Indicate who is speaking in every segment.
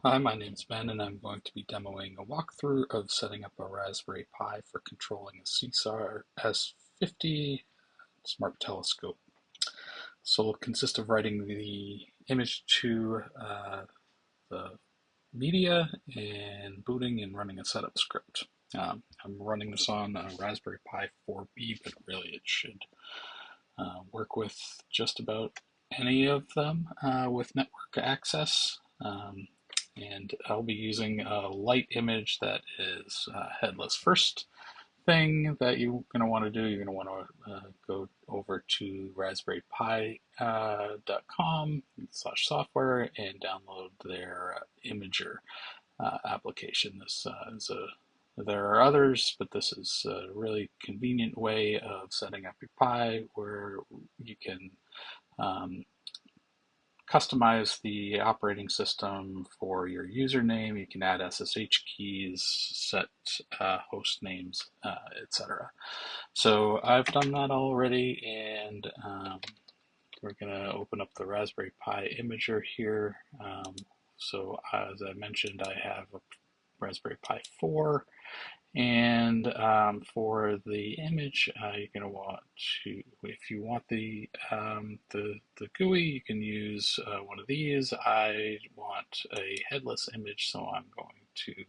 Speaker 1: Hi, my name's Ben, and I'm going to be demoing a walkthrough of setting up a Raspberry Pi for controlling a SeeStar S50 smart telescope. So it'll consist of writing the image to the media and booting and running a setup script. I'm running this on a Raspberry Pi 4B, but really it should work with just about any of them with network access. And I'll be using a light image that is headless. First thing that you're going to want to do, you're going to want to go over to raspberrypi.com/software and download their imager application. There are others, but this is a really convenient way of setting up your Pi where you can um, customize the operating system for your username. You can add SSH keys, set host names, etc. So I've done that already, and we're going to open up the Raspberry Pi imager here. So as I mentioned, I have a Raspberry Pi 4. And for the image, you're going to want to, if you want the GUI, you can use one of these. I want a headless image, so I'm going to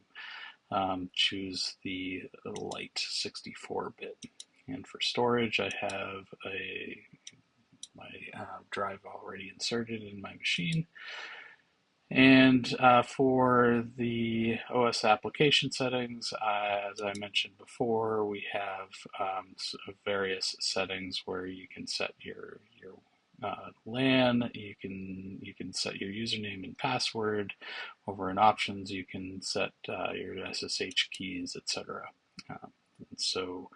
Speaker 1: choose the light 64-bit. And for storage, I have my drive already inserted in my machine. And for the OS application settings, as I mentioned before, we have various settings where you can set your LAN. You can set your username and password. Over in options, you can set your SSH keys, etc. So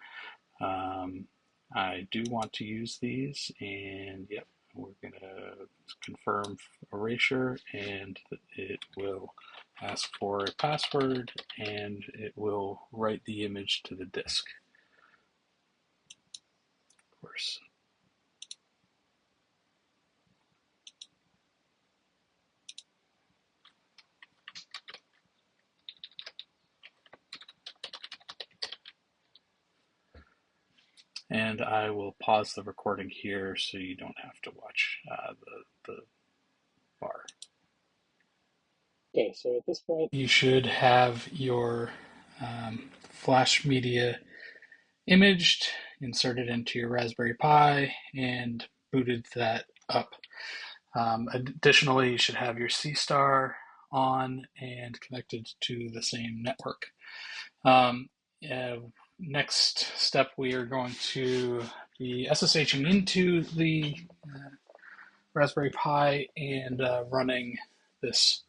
Speaker 1: um, I do want to use these, and yep, we're going to confirm erasure, and it will ask for a password, and it will write the image to the disk, of course. And I will pause the recording here so you don't have to watch the bar. Okay, so at this point, you should have your Flash media imaged, inserted into your Raspberry Pi, and booted that up. Additionally, you should have your SeeStar on and connected to the same network. Um, uh, Next step, we are going to be SSHing into the Raspberry Pi and running this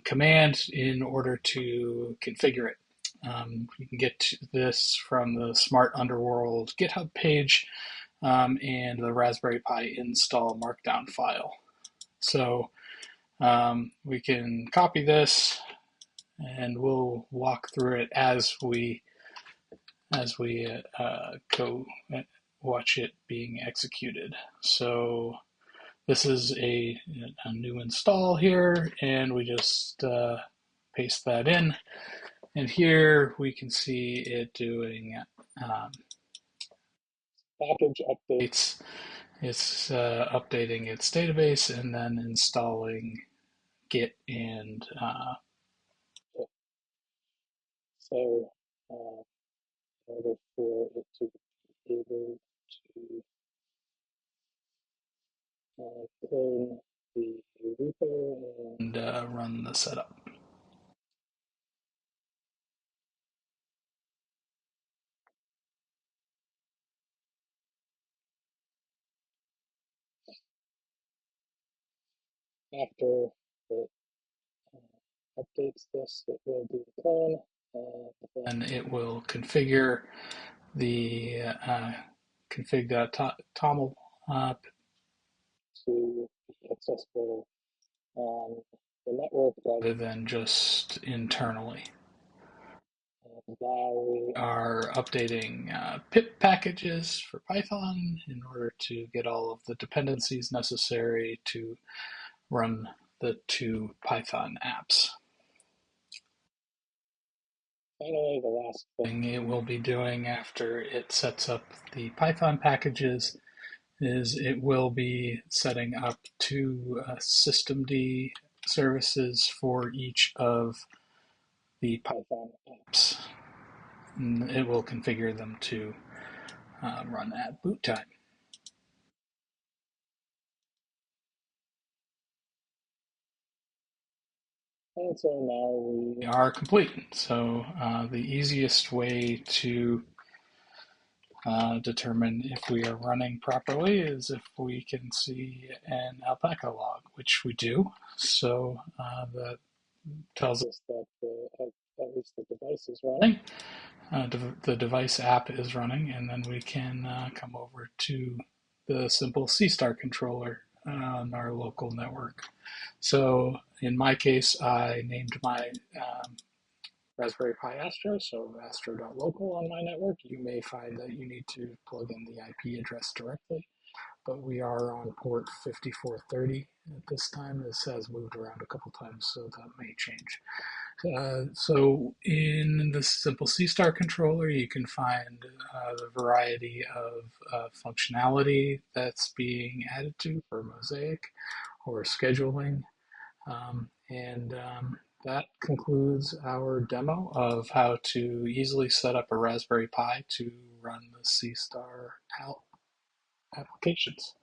Speaker 1: command in order to configure it. You can get this from the Smart Underworld GitHub page and the Raspberry Pi install markdown file. So we can copy this, and we'll walk through it as we go watch it being executed. So this is a new install here, and we just paste that in. And here we can see it doing package updates. It's updating its database and then installing Git and so in order for it to be able to clone the repo and run the setup. After it updates this, it will do the clone, and then it will configure the config.toml to be accessible on the network rather than just internally. And now we are updating pip packages for Python in order to get all of the dependencies necessary to run the two Python apps. Finally, the last thing it will be doing after it sets up the Python packages is it will be setting up two systemd services for each of the Python apps. And it will configure them to run at boot time. And so now we are complete. So the easiest way to determine if we are running properly is if we can see an alpaca log, which we do. So that tells us that at least the device is running. The device app is running, and then we can come over to the simple SeeStar controller on our local network. So in my case, I named my Raspberry Pi Astro, so astro.local on my network. You may find that you need to plug in the IP address directly, but we are on port 5430 at this time. This has moved around a couple times, so that may change. So in the simple SeeStar controller, you can find the variety of functionality that's being added to for Mosaic or scheduling. And that concludes our demo of how to easily set up a Raspberry Pi to run the SeeStarALP applications.